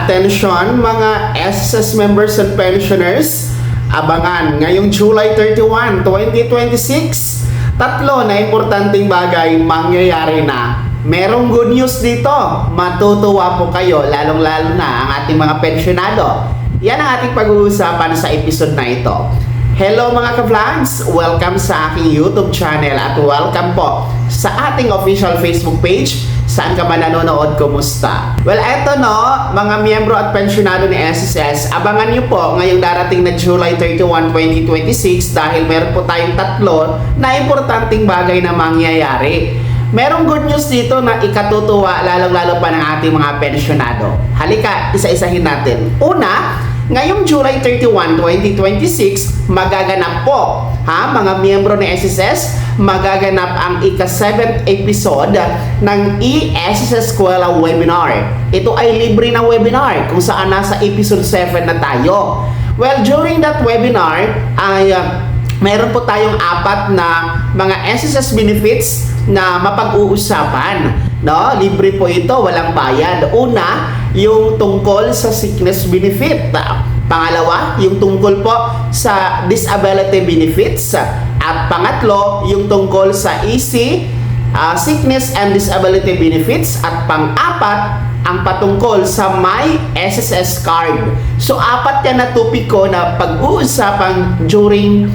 Attention mga SSS members and pensioners, abangan ngayong July 31, 2026, tatlo na importanteng bagay mangyayari na. Merong good news dito, matutuwa po kayo, lalong-lalo na ang ating mga pensyonado. Yan ang ating pag-uusapan sa episode na ito. Hello mga ka-vlogs! Welcome sa aking YouTube channel at welcome po sa ating official Facebook page. Saan ka man nanonood, kumusta? Well, eto no, mga miyembro at pensyonado ni SSS, abangan nyo po ngayong darating na July 31, 2026 dahil meron po tayong tatlo na importanteng bagay na mangyayari. Merong good news dito na ikatutuwa lalong-lalo pa ng ating mga pensyonado. Halika, isa-isahin natin. Una, ngayong July 31, 2026, magaganap po, mga miyembro ng SSS, magaganap ang ika-7th episode ng e-SSS Eskwela Webinar. Ito ay libre na webinar kung saan nasa episode 7 na tayo. Well, during that webinar ay mayroon po tayong 4 na mga SSS benefits na mapag-uusapan. No? Libre po ito, walang bayad. Una, yung tungkol sa sickness benefit. Pangalawa, yung tungkol po sa disability benefits. At pangatlo, yung tungkol sa easy sickness and disability benefits. At pang-apat, ang patungkol sa My SSS card. So, 4 yan na topiko na pag-uusapan during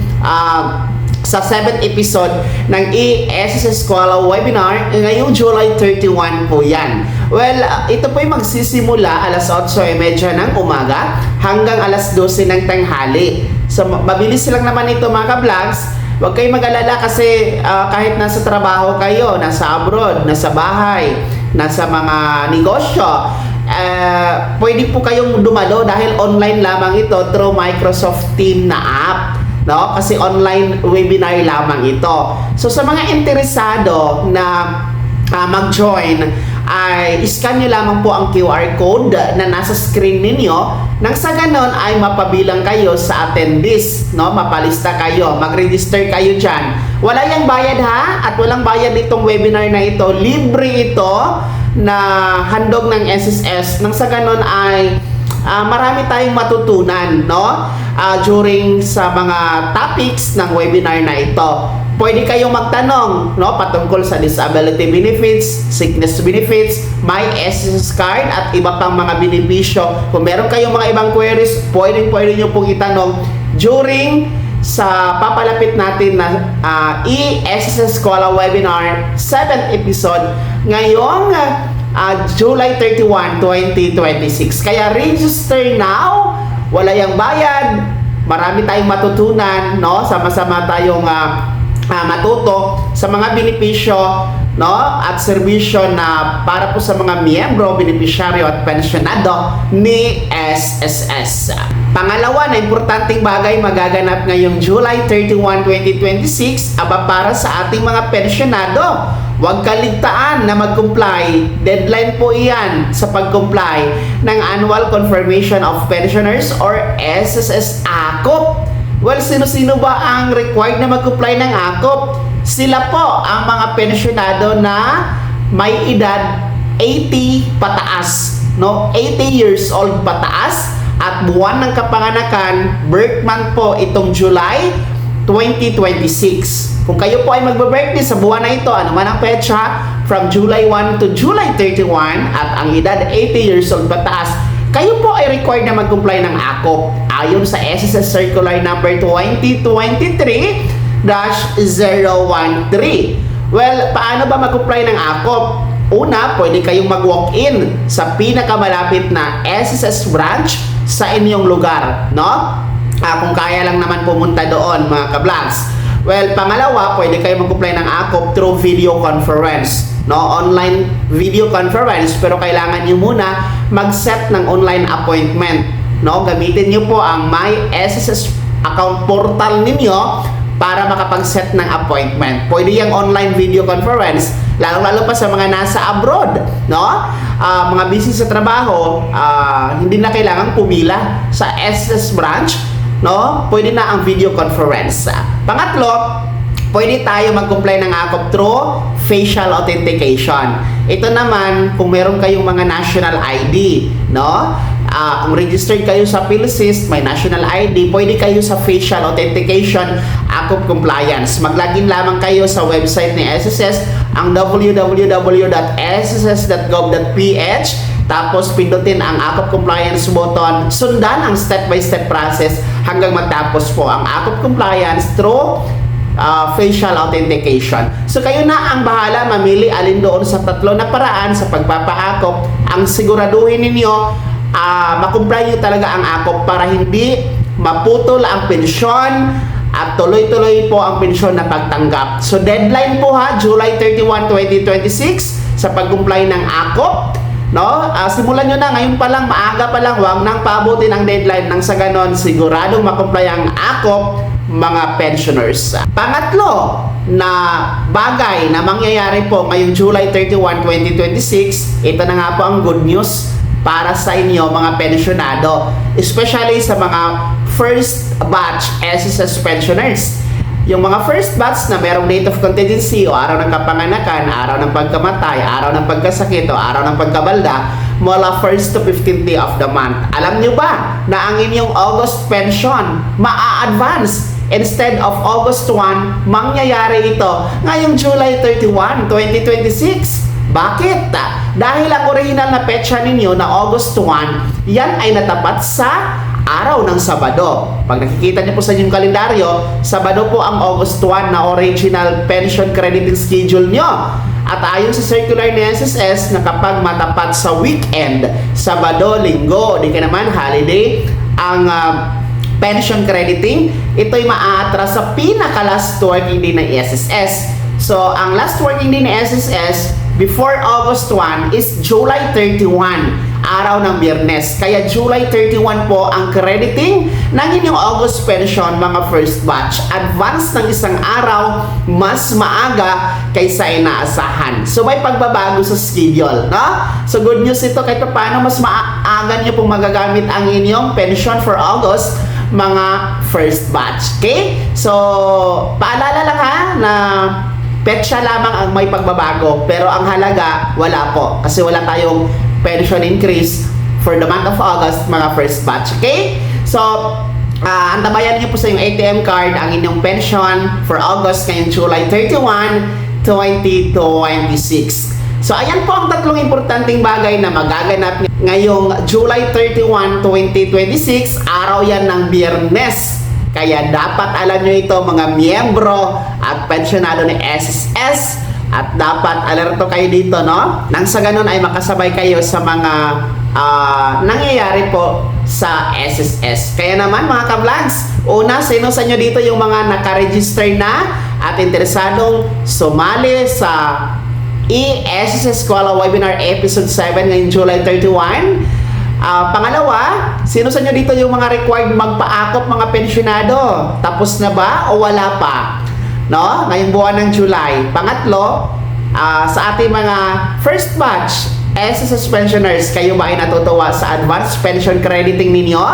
sa 7th episode ng e-SSS Eskwela Webinar ngayong July 31 po yan. Well, ito po ay magsisimula alas 8:30 ng umaga hanggang alas 12 ng tanghali. So, mabilis lang naman ito mga ka-vlogs. Huwag kayong mag-alala kasi kahit nasa trabaho kayo, nasa abroad, nasa bahay, nasa mga negosyo, pwede po kayong dumalo dahil online lamang ito through Microsoft Teams na app. No? Kasi online webinar lamang ito. So sa mga interesado na mag-join, ay scan nyo lamang po ang QR code na nasa screen ninyo. Nang sa ganon ay mapabilang kayo sa attendees, no? Mapalista kayo, mag-register kayo dyan. Wala yang bayad ha, at walang bayad itong webinar na ito. Libre ito na handog ng SSS. Nang sa ganon ay marami tayong matutunan, no? During sa mga topics ng webinar na ito. Pwede kayong magtanong, no, patungkol sa disability benefits, sickness benefits, My SSS card at iba pang mga benepisyo. Kung meron kayong mga ibang queries, pwede nyo pong itanong during sa papalapit natin na e-SSS Eskwela Webinar 7th episode ngayong July 31, 2026. Kaya register now, wala yang bayad, marami tayong matutunan, no? Sama-sama tayong matuto sa mga benepisyo, no? At serbisyo na para po sa mga miyembro, benepisyaryo at pensyonado ni SSS. Pangalawa na importanteng bagay magaganap ngayong July 31, 2026 para sa ating mga pensyonado. Huwag kaligtaan na mag-comply. Deadline po iyan sa pag-comply ng Annual Confirmation of Pensioners or SSS AKOP. Well, sino-sino ba ang required na mag-comply ng AKOP? Sila po ang mga pensyonado na may edad 80 pataas, no? 80 years old pataas at buwan ng kapanganakan, birth month po itong July 2026. Kung kayo po ay magbe-birthday sa buwan na ito, ano man ang petsa, from July 1 to July 31 at ang edad 80 years old pataas, kayo po ay required na mag-comply ng AKOP ayon sa SSS Circular Number 2023-013. Well, paano ba mag-comply ng AKOP? Una, pwede kayong mag-walk-in sa pinakamalapit na SSS branch sa inyong lugar, no? Kung kaya lang naman pumunta doon, mga ka-vlogs. Well, pangalawa, pwede kayo mag-comply ng AKOP through video conference, no? Online video conference, pero kailangan nyo muna mag-set ng online appointment, no? Gamitin nyo po ang My SSS account portal ninyo para makapag-set ng appointment. Pwede yung online video conference, lalo-lalo pa sa mga nasa abroad, no? Mga busy sa trabaho, hindi na kailangan pumila sa SSS branch, no? Pwede na ang video conference. Pangatlo, pwede tayo mag-comply ng AKOP through facial authentication. Ito naman, kung meron kayong mga national ID, no? kung registered kayo sa PhilSys, may national ID, pwede kayo sa facial authentication, AKOP compliance. Mag-login lamang kayo sa website ni SSS, ang www.sss.gov.ph, tapos pindutin ang AKOP compliance button, sundan ang step-by-step process hanggang matapos po ang AKOP compliance through facial authentication. So kayo na ang bahala mamili alin doon sa tatlo na paraan sa pagpapaakop. Ang siguraduhin ninyo, makumply nyo talaga ang akop para hindi maputol ang pensyon at tuloy-tuloy po ang pensyon na pagtanggap. So deadline po ha, July 31, 2026 sa pag-comply ng akop. No? Simulan nyo na ngayon pa lang, maaga pa lang, huwag nang paabutin ang deadline nang sa ganon siguradong makumply ang akop mga pensioners. Pangatlo na bagay na mangyayari po ngayong July 31, 2026, ito na nga po ang good news para sa inyo mga pensionado, especially sa mga first batch SSS pensioners. Yung mga first batch na merong date of contingency o araw ng kapanganakan, araw ng pagkamatay, araw ng pagkasakit o araw ng pagkabalda mula 1st to 15th day of the month. Alam nyo ba na ang inyong August pension maa-advance? Instead of August 1, mangyayari ito ngayong July 31, 2026. Bakit? Dahil ang original na petsa ninyo na August 1, yan ay natapat sa araw ng Sabado. Pag nakikita niyo po sa inyong kalendaryo, Sabado po ang August 1 na original pension crediting schedule nyo. At ayon sa circular ni SSS na kapag matapat sa weekend, Sabado, Linggo, di ka naman holiday, ang pension crediting, ito'y maa-atras sa pinaka-last working day ng SSS. So, ang last working day ng SSS before August 1 is July 31, araw ng Biyernes. Kaya July 31 po ang crediting ng inyong August pension mga first batch. Advance ng isang araw, mas maaga kaysa inaasahan. So, may pagbabago sa schedule, no? So, good news ito kahit paano mas maaga nyo pong magagamit ang inyong pension for August mga first batch. Okay? So, paalala lang ha na petsa lamang ang may pagbabago pero ang halaga wala po kasi wala tayong pension increase for the month of August mga first batch. Okay? So, antabayan niyo po sa yung ATM card ang inyong pension for August ngayong July 31, 2026. So, ayan po ang tatlong importanteng bagay na magaganap ngayong July 31, 2026. Araw yan ng Biyernes. Kaya dapat alam nyo ito mga miyembro at pensionado ni SSS. At dapat alerto kayo dito, no? Nang sa ganun ay makasabay kayo sa mga nangyayari po sa SSS. Kaya naman mga kablags, una, sino sa inyo dito yung mga nakaregister na at interesadong sumali sa SSS Kuala Webinar Episode 7 ngayong July 31. Pangalawa, sino sa inyo dito yung mga required magpaakop mga pensionado? Tapos na ba o wala pa? No? Ngayong buwan ng July. Pangatlo, sa ating mga first batch SSS pensioners, kayo ba ay natutuwa sa advanced pension crediting ninyo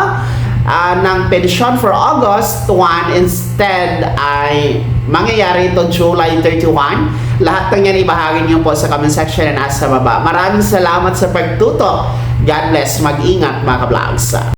ng pension for August 1 instead ay mangyayari ito July 31? Lahat ng yan ibahagi niyo po sa comment section na nasa baba. Maraming salamat sa pagtuto. God bless. Mag-ingat mga ka-vlogs.